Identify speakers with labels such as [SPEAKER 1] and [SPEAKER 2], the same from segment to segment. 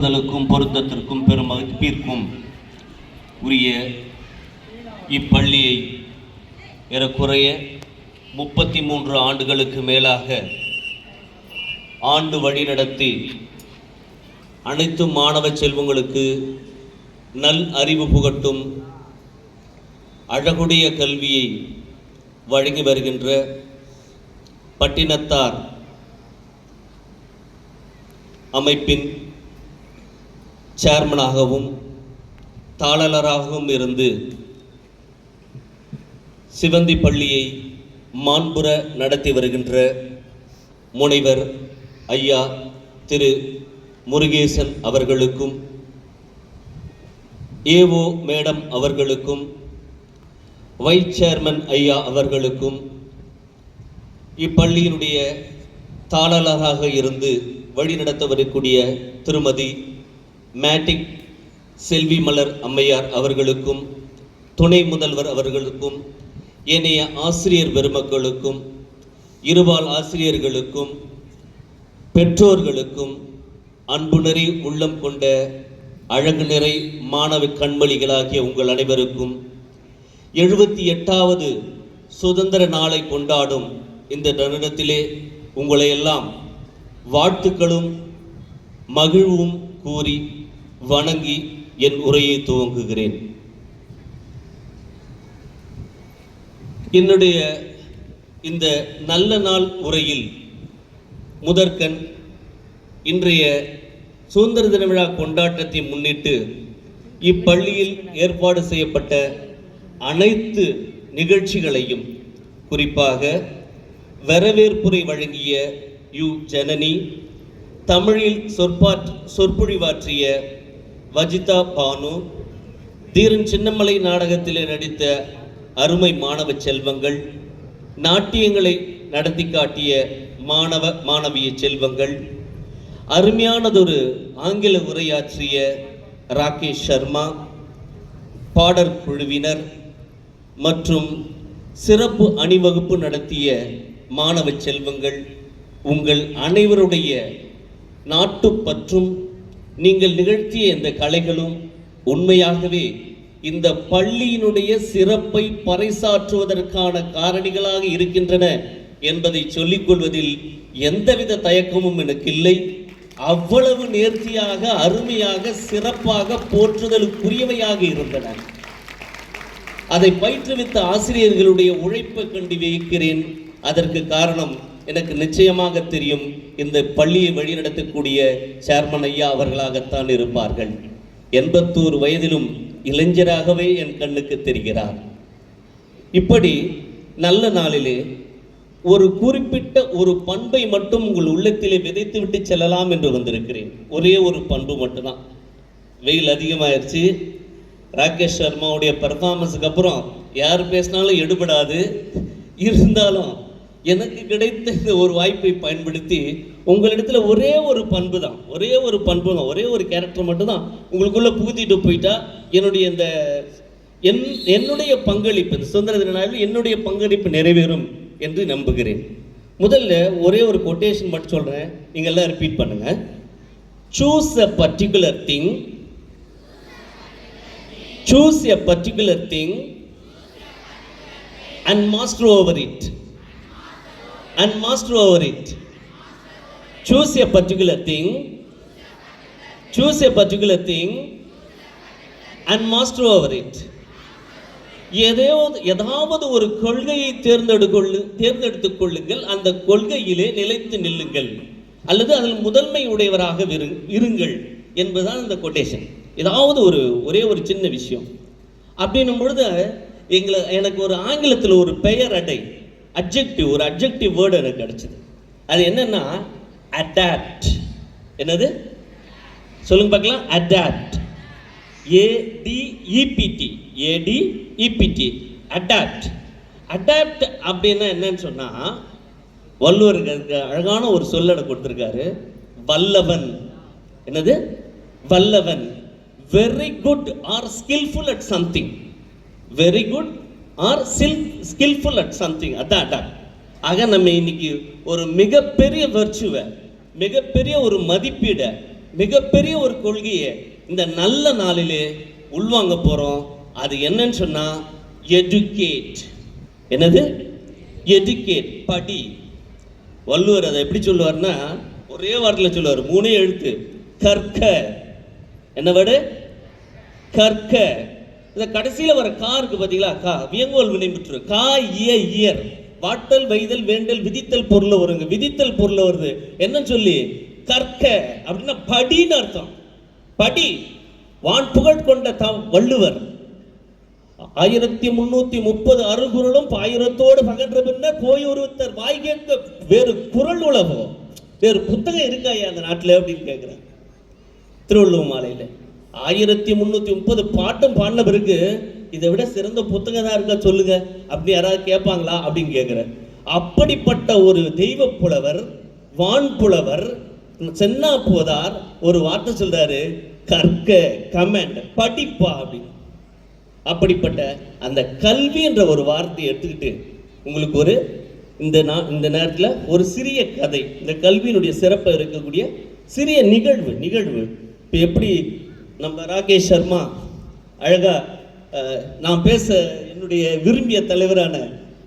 [SPEAKER 1] பொருத்தத்திற்கும் பெரும் மதிப்பிற்கும் உரிய இப்பள்ளியை ஏறக்குறைய 33 ஆண்டுகளுக்கு மேலாக ஆண்டு வழிநடத்தி அனைத்து மாணவ செல்வங்களுக்கு நல் அறிவு புகட்டும் அழகுடைய கல்வியை வழங்கி வருகின்ற பட்டினத்தார் அமைப்பின் சேர்மனாகவும் தாளலராகவும் இருந்து சிவந்தி பள்ளியை மாண்புற நடத்தி வருகின்ற முனைவர் ஐயா திரு முருகேசன் அவர்களுக்கும் ஏஓ மேடம் அவர்களுக்கும் வைஸ் சேர்மன் ஐயா அவர்களுக்கும் இப்பள்ளியினுடைய தாளலராக இருந்து வழிநடத்த வரக்கூடிய திருமதி மேட்டிக் செல்வி மலர் அம்மையார் அவர்களுக்கும் துணை முதல்வர் அவர்களுக்கும் ஏனைய ஆசிரியர் பெருமக்களுக்கும் இருபால் ஆசிரியர்களுக்கும் பெற்றோர்களுக்கும் அன்பு நிறை உள்ளம் கொண்ட அழகு நிறை மாணவ கண்மணிகளாகிய உங்கள் அனைவருக்கும் 78வது சுதந்திர நாளை கொண்டாடும் இந்த தருணத்திலே உங்களை எல்லாம் வாழ்த்துக்களும் மகிழ்வும் கூறி வணங்கி என் உரையை துவங்குகிறேன். என்னுடைய இந்த நல்ல நாள் உரையில் முதற்கண் இன்றைய சுதந்திர தின விழா கொண்டாட்டத்தை முன்னிட்டு இப்பள்ளியில் ஏற்பாடு செய்யப்பட்ட அனைத்து நிகழ்ச்சிகளையும், குறிப்பாக வரவேற்புரை வழங்கிய யு ஜனனி, தமிழில் சொற்பொழிவாற்றிய வஜிதா பானு, தீரன் சின்னமலை நாடகத்திலே நடித்த அருமை மாணவ செல்வங்கள், நாட்டியங்களை நடத்தி காட்டிய மாணவிய செல்வங்கள், அருமையானதொரு ஆங்கில உரையாற்றிய ராகேஷ் சர்மா, பாடற் குழுவினர் மற்றும் சிறப்பு அணிவகுப்பு நடத்திய மாணவ செல்வங்கள், உங்கள் அனைவருடைய நாட்டுப்பற்றும் நீங்கள் நிகழ்த்திய இந்த கலைகளும் உண்மையாகவே இந்த பள்ளியினுடைய சிறப்பை பறைசாற்றுவதற்கான காரணிகளாக இருக்கின்றன என்பதை சொல்லிக் கொள்வதில் எந்தவித தயக்கமும் எனக்கு இல்லை. அவ்வளவு நேர்த்தியாக, அருமையாக, சிறப்பாக, போற்றுதலுக்குரியவையாக இருந்தன. அதை பயிற்றுவித்த ஆசிரியர்களுடைய உழைப்பை கண்டு வியக்கிறேன். அதற்கு காரணம் எனக்கு நிச்சயமாக தெரியும், இந்த பள்ளியை வழிநடத்தக்கூடிய சேர்மன் ஐயா அவர்களாகத்தான் இருப்பார்கள். 81 வயதிலும் இளைஞராகவே என் கண்ணுக்கு தெரிகிறார். இப்படி நல்ல நாளிலே ஒரு குறிப்பிட்ட ஒரு பண்பை மட்டும் உங்கள் உள்ளத்திலே விதைத்து விட்டு செல்லலாம் என்று வந்திருக்கிறேன். ஒரே ஒரு பண்பு மட்டும்தான். வெயில் அதிகமாயிருச்சு. ராகேஷ் சர்மாவுடைய பெர்ஃபார்மன்ஸுக்கு அப்புறம் யார் பேசினாலும் எடுபடாது. இருந்தாலும் எனக்கு கிடைத்த இந்த ஒரு வாய்ப்பை பயன்படுத்தி உங்களிடத்துல ஒரே ஒரு பண்பு தான், ஒரே ஒரு கேரக்டர் மட்டும்தான் உங்களுக்குள்ள புகுத்திட்டு போயிட்டா என்னுடைய இந்த என்னுடைய பங்களிப்பு, இந்த சுதந்திர தின நாளில் என்னுடைய பங்களிப்பு நிறைவேறும் என்று நம்புகிறேன். முதல்ல ஒரே ஒரு கொட்டேஷன் மட்டும் சொல்றேன், நீங்க எல்லாம் ரிப்பீட் பண்ணுங்க. Choose a particular thing, choose a particular thing and master over it. And master over it. Choose a particular thing, choose a particular thing and master over it. ஏதாவது ஒரு கொள்கையை தேர்ந்தெடுத்துக் கொள்ளுங்கள், அந்த கொள்கையிலே நிலைத்து நில்லுங்கள், அல்லது அதில் முதன்மை உடையவராக இருங்கள் என்பதுதான் இந்த கொட்டேஷன். ஏதாவது ஒரே ஒரு சின்ன விஷயம் அப்படின்னும் பொழுது எனக்கு ஒரு ஆங்கிலத்தில் ஒரு பெயர் அடை ஒரு அட்ஜெக்டிவ் வேர்டு எனக்கு கிடைச்சது. அது என்னன்னா அடாப்ட். என்னது சொல்லுங்க பார்க்கலாம். Adapt, ADEPT, adapt. அடாப்ட் அப்படின்னா என்னன்னு சொன்னா, வள்ளுவர் அழகான ஒரு சொல்லடை கொடுத்திருக்காரு. வல்லவன். என்னது? வல்லவன். Very good or skilful at something. Very good or skilful at something. அதான். ஆக நம்ம இன்னைக்கு ஒரு மிகப்பெரிய வர்ச்சுவை, மிகப்பெரிய ஒரு மதிப்பீடை மிகப்பெரிய ஒரு கொள்கையை இந்த நல்ல நாளிலே உள்வாங்க போறோம். அது என்னன்னு சொன்னா எஜுகேட். என்னது? எஜுகேட், படி. வள்ளுவர் அதை எப்படி சொல்லுவார்னா ஒரே வார்த்தையில் சொல்லுவார், 3 எழுத்து, கற்க. என்ன வேர்டு? கற்க. இந்த கடைசியில் வர கா இருக்கு பார்த்தீங்களா, கா வியங்கோல் வினை பெற்று கா இயர், வாட்டல் வைதல் வேண்டல் விதித்தல் பொருள் வருங்க. விதித்தல் பொருள் வருது என்னன்னு சொல்லி கற்க அப்படின்னா படின்னு அர்த்தம். படி. வான் புகழ் கொண்ட வள்ளுவர் 1330 அருகுறளும் 1000 பகன்ற பின்னர் போய் ஒருத்தர் வாய் கேட்க வேறு குறள் உலகோ வேறு புத்தகம் இருக்காயா அந்த நாட்டில் அப்படின்னு கேட்குறேன். திருவள்ளுவர் மாலையில் 1330 பாட்டும் பாடின பிறகு இதை விட சிறந்த புத்தகம் தான் இருக்கா சொல்லுங்க அப்படி யாராவது கேட்பாங்களா அப்படின்னு கேட்குறேன். அப்படிப்பட்ட ஒரு தெய்வ புலவர், வான் புலவர் சென்னா போதார் ஒரு வார்த்தை சொல்றாரு, கற்க, கமெண்ட், படிப்பா அப்படின்னு. அப்படிப்பட்ட அந்த கல்வி என்ற ஒரு வார்த்தையை எடுத்துக்கிட்டு உங்களுக்கு ஒரு இந்த நேரத்தில் ஒரு சிறிய கதை, இந்த கல்வியினுடைய சிறப்பை இருக்கக்கூடிய சிறிய நிகழ்வு. இப்போ எப்படி நம்ம ராகேஷ் சர்மா அழகா நான் பேச என்னுடைய விரும்பிய தலைவரான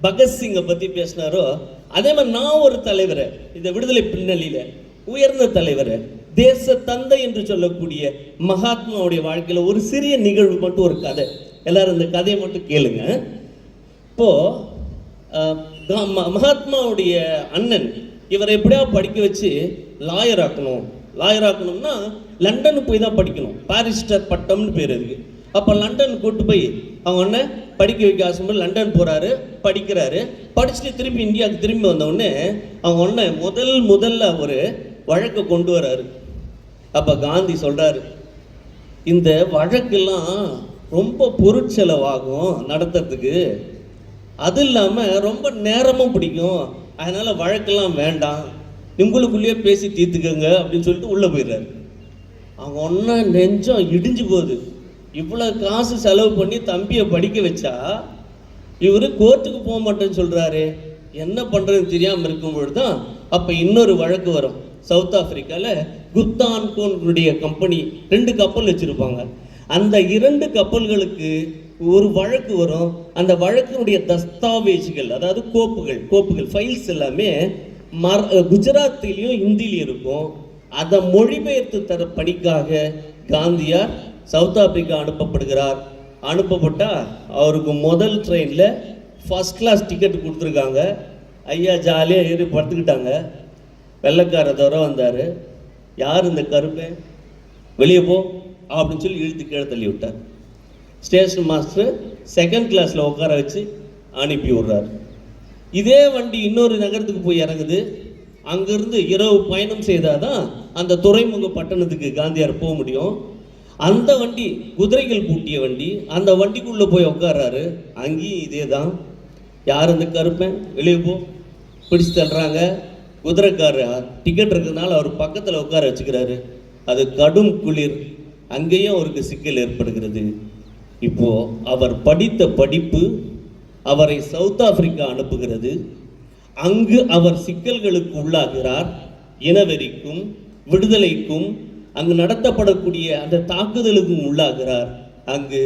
[SPEAKER 1] பகத்சிங்கை பற்றி பேசினாரோ, அதே மாதிரி நான் ஒரு தலைவரை, இந்த விடுதலை பின்னணியில் உயர்ந்த தலைவரை, தேச தந்தை என்று சொல்லக்கூடிய மகாத்மாவுடைய வாழ்க்கையில் ஒரு சிறிய நிகழ்வு மட்டும், ஒரு கதை. எல்லாரும் இந்த கதையை மட்டும் கேளுங்க. இப்போ மகாத்மாவுடைய அண்ணன் இவரை எப்படியா படிக்க வச்சு லாயர் ஆக்கணும்னா லண்டனுக்கு போய் தான் படிக்கணும். பாரிஸ்டர் பட்டம்னு பேர் இருக்கு. அப்போ லண்டன் கூட்டு போய் அவங்க அண்ணன் படிக்க வைக்க ஆசைப்பட்டு லண்டன் போறாரு, படிக்கிறாரு. படிச்சுட்டு திரும்பி இந்தியாவுக்கு திரும்பி வந்த உடனே அவங்க அண்ணன் முதல்ல ஒரு வழக்கை கொண்டு வராரு. அப்போ காந்தி சொல்றாரு, இந்த வழக்கெல்லாம் ரொம்ப பொருட்செலவாகும் நடத்துறதுக்கு, அது இல்லாமல் ரொம்ப நேரமும் பிடிக்கும், அதனால வழக்கெல்லாம் வேண்டாம், உங்களுக்குள்ளேயே பேசி தீர்த்துக்கங்க அப்படின்னு சொல்லிட்டு உள்ளே போயிடுறாரு. அவங்க ஒன்றா நெஞ்சம் இடிஞ்சு போகுது. இவ்வளோ காசு செலவு பண்ணி தம்பியை படிக்க வச்சா இவர் கோர்ட்டுக்கு போக மாட்டேன்னு சொல்கிறாரு, என்ன பண்ணுறதுன்னு தெரியாமல் இருக்கும்பொழுது தான் அப்போ இன்னொரு வழக்கு வரும். சவுத் ஆப்பிரிக்காவில் குப்தான்கோனுடைய கம்பெனி 2 கப்பல் வச்சுருப்பாங்க. அந்த 2 கப்பல்களுக்கு ஒரு வழக்கு வரும். அந்த வழக்கினுடைய தஸ்தாவேஜுகள், அதாவது கோப்புகள் ஃபைல்ஸ் எல்லாமே குஜராத்திலையும் ஹிந்திலையும் இருக்கும். அதை மொழிபெயர்த்து தர பணிக்காக காந்தியார் சவுத் ஆப்பிரிக்கா அனுப்பப்படுகிறார். அனுப்பப்பட்டால் அவருக்கு முதல் ட்ரெயினில் ஃபர்ஸ்ட் கிளாஸ் டிக்கெட் கொடுத்துருக்காங்க. ஐயா ஜாலியாக ஏறி படுத்துக்கிட்டாங்க. வெள்ளைக்கார தவிர வந்தார். யார் இந்த கருப்பேன், வெளியே போ அப்படின்னு சொல்லி இழுத்து கீழே தள்ளி விட்டார். ஸ்டேஷன் மாஸ்டர் செகண்ட் கிளாஸில் உட்கார வச்சு அனுப்பி விடுறார். இதே வண்டி இன்னொரு நகரத்துக்கு போய் இறங்குது. அங்கேருந்து இரவு பயணம் செய்தால் தான் அந்த துறைமுக பட்டணத்துக்கு காந்தியார் போக முடியும். அந்த வண்டி குதிரைகள் பூட்டிய வண்டி. அந்த வண்டிக்குள்ளே போய் உட்கார்றாரு. அங்கேயும் இதே தான். யார் இந்த கருப்பேன், வெளியே போ, பிடிச்சு தள்ளுறாங்க. குதிரைக்காரர் டிக்கெட் இருக்கிறதுனால அவர் பக்கத்தில் உட்கார வச்சுக்கிறாரு. அது கடும் குளிர். அங்கேயும் அவருக்கு சிக்கல் ஏற்படுகிறது. இப்போ அவர் படித்த படிப்பு அவரை சவுத் ஆப்பிரிக்கா அனுப்புகிறது. அங்கு அவர் சிக்கல்களுக்கு உள்ளாகிறார். இனவெறிக்கும் விடுதலைக்கும் அங்கு நடத்தப்படக்கூடிய அந்த தாக்குதலுக்கும் உள்ளாகிறார். அங்கு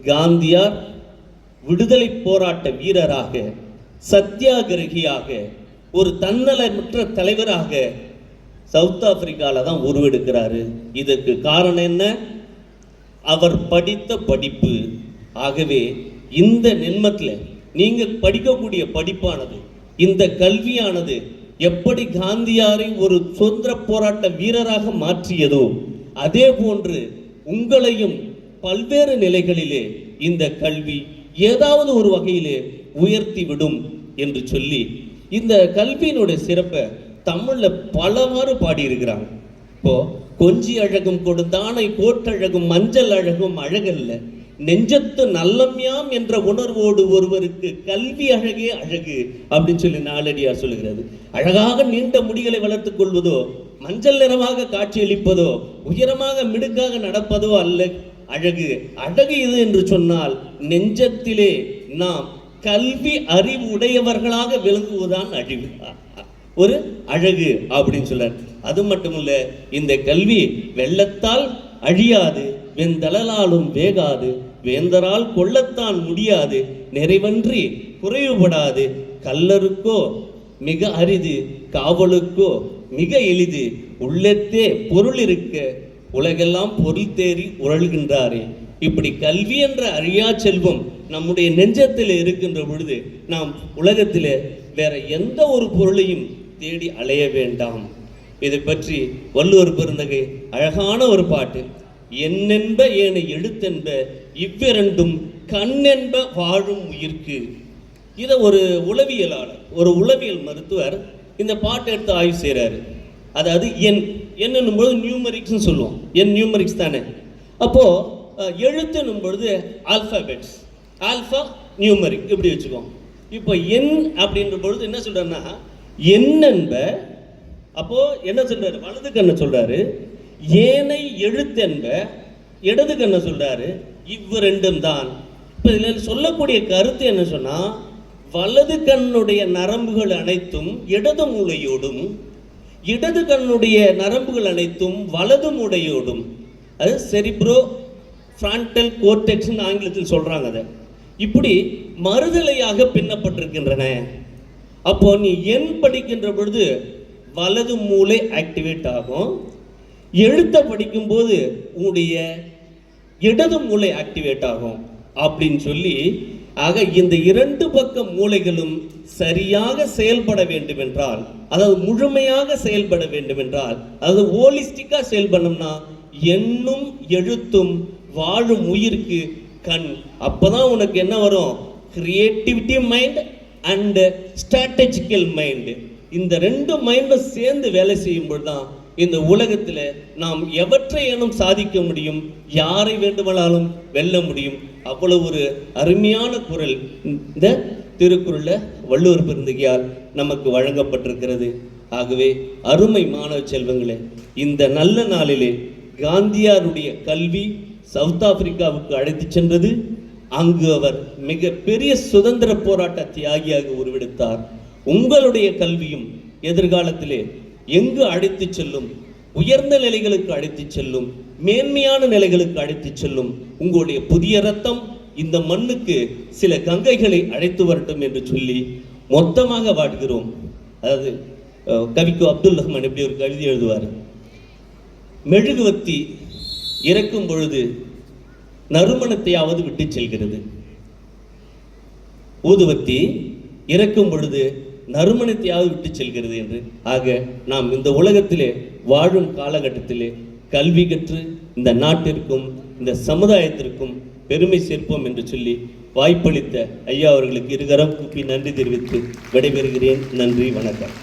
[SPEAKER 1] காந்தியார் விடுதலை போராட்ட வீரராக, சத்தியாகிரகியாக, ஒரு தன்னலமற்ற தலைவராக சவுத் ஆப்பிரிக்காவில் தான் உருவெடுக்கிறாரு. இதற்கு காரணம் என்ன? அவர் படித்த படிப்பு. ஆகவே இந்த நென்மத்தில் நீங்கள் படிக்கக்கூடிய படிப்பானது, இந்த கல்வியானது எப்படி காந்தியாரை ஒரு சுதந்திர போராட்ட வீரராக மாற்றியதோ அதே போன்று உங்களையும் பல்வேறு நிலைகளிலே இந்த கல்வி ஏதாவது ஒரு வகையிலே உயர்த்தி விடும் என்று சொல்லி இந்த கல்வியினுடைய சிறப்பை தமிழ்ல பலவாறு பாடியிருக்கிறாங்க. இப்போ கொஞ்சி அழகும் கொடுத்தானை கோட்டழகும் மஞ்சள் அழகும் அழகல்ல, நெஞ்சத்து நல்லம்யாம் என்ற உணர்வோடு ஒருவருக்கு கல்வி அழகே அழகு அப்படின்னு சொல்லி நாலடியார் சொல்லுகிறது. அழகாக நீண்ட முடிகளை வளர்த்துக் கொள்வதோ, மஞ்சள் நிறமாக காட்சியளிப்பதோ, உயரமாக மிடுக்காக நடப்பதோ அல்ல அழகு. அழகு இது என்று சொன்னால் நெஞ்சத்திலே நாம் கல்வி அறிவு உடையவர்களாக விளங்குவதுதான் அழகு, ஒரு அழகு அப்படின்னு சொல்றார். அது மட்டுமல்ல, இந்த கல்வி வெள்ளத்தால் அழியாது, வெந்தளலாலும் வேகாது, வேந்தரால் கொள்ளத்தான் முடியாது, நிறைவன்றி குறைவுபடாது, கல்லருக்கோ மிக அரிது, காவலுக்கோ மிக எளிது, உள்ளத்தே பொருள் இருக்க உலகெல்லாம் பொருள் தேறி உழல்கின்றாரே. இப்படி கல்வி என்ற அழியா செல்வம் நம்முடைய நெஞ்சத்தில் இருக்கின்ற பொழுது நாம் உலகத்தில் வேற எந்த ஒரு பொருளையும் தேடி அலைய வேண்டாம். இதை பற்றி வள்ளுவர் பெருந்தகை அழகான ஒரு பாட்டு, என்னென்ப ஏனை எழுத்தென்ப இவ்விரண்டும் கண்ணென்ப வாழும் உயிர்க்கு. இதை ஒரு உளவியலாளர், ஒரு உளவியல் மருத்துவர் இந்த பாட்டை எடுத்து ஆய்வு செய்கிறாரு. அதாவது என்னும் பொழுது நியூமரிக்ஸ்னு சொல்லுவோம், நியூமரிக்ஸ் தானே. அப்போது எழுத்துன்னும் பொழுது ஆல்ஃபாபெட்ஸ், ஆல்ஃபா நியூமரிக் இப்படி வச்சுக்கோம். இப்போ எண் அப்படின்ற பொழுது என்ன சொல்கிறாருன்னா, என்னென்ப, அப்போது என்ன சொல்கிறாரு, வலது கண்ணை சொல்கிறாரு, ஏனை எழுத்தென்ப இடது கண்ணை சொல்கிறாரு, இவ்விரண்டும் தான். இப்போ இதில் சொல்லக்கூடிய கருத்து என்ன சொன்னால், வலது கண்ணுடைய நரம்புகள் அனைத்தும் இடது மூளையோடும், இடது கண்ணுடைய நரம்புகள் அனைத்தும் வலது மூளையோடும், அது செரிப்ரோ ஃப்ரான்டல் கோர்டெக்ஸ்னு ஆங்கிலத்தில் சொல்கிறாங்க. அதை இப்படி மறுதலையாக பின்னப்பட்டிருக்கின்றன. அப்போ நீ எண் படிக்கின்ற பொழுது வலது மூளை ஆக்டிவேட் ஆகும், எழுத்த படிக்கும்போது உன்னுடைய இடது மூளை ஆக்டிவேட் ஆகும் அப்படின்னு சொல்லி, ஆக இந்த இரண்டு பக்க மூளைகளும் சரியாக செயல்பட வேண்டும் என்றால், அதாவது முழுமையாக செயல்பட வேண்டும் என்றால், அதாவது ஹோலிஸ்டிக்கா செயல்படணும்னா எண்ணும் எழுத்தும் வாழும் உயிருக்கு கண். அப்பதான் உனக்கு என்ன வரும், creativity mind and strategical mind. இந்த ரெண்டு மைண்டும் சேர்ந்து வேலை செய்யும் பொழுதுதான் இந்த உலகத்தில் நாம் எவற்றையேனும் சாதிக்க முடியும், யாரை வேண்டுமானாலும் வெல்ல முடியும். அவ்வளவு ஒரு அருமையான குரல் இந்த திருக்குறளில் வள்ளுவர் பெருந்தகையால் நமக்கு வழங்கப்பட்டிருக்கிறது. ஆகவே அருமை மாணவ செல்வங்களே, இந்த நல்ல நாளிலே காந்தியாருடைய கல்வி சவுத் ஆப்பிரிக்காவுக்கு அழைத்து சென்றது. அங்கு அவர் மிக பெரிய சுதந்திர போராட்ட தியாகியாக உருவெடுத்தார். உங்களுடைய கல்வியும் எதிர்காலத்திலே எங்கு அழைத்து செல்லும், உயர்ந்த நிலைகளுக்கு அழைத்து செல்லும், மேன்மையான நிலைகளுக்கு அழைத்து செல்லும். உங்களுடைய புதிய ரத்தம் இந்த மண்ணுக்கு சில கங்கைகளை அழைத்து வரட்டும் என்று சொல்லி மொத்தமாக வாழ்கிறோம். அதாவது கவிக்கு அப்துல் ரஹ்மான் எப்படி ஒரு கவிதை எழுதுவார், மெழுகுவத்தி இறக்கும் பொழுது நறுமணத்தையாவது விட்டு செல்கிறது, ஊதுவத்தி இறக்கும் பொழுது நறுமணத்தையாவது விட்டு செல்கிறது என்று. ஆக நாம் இந்த உலகத்திலே வாழும் காலகட்டத்திலே கல்வி கற்று இந்த நாட்டிற்கும் இந்த சமுதாயத்திற்கும் பெருமை சேர்ப்போம் என்று சொல்லி வாய்ப்பளித்த ஐயா அவர்களுக்கு இருகரம் கூப்பி நன்றி தெரிவித்து விடைபெறுகிறேன். நன்றி, வணக்கம்.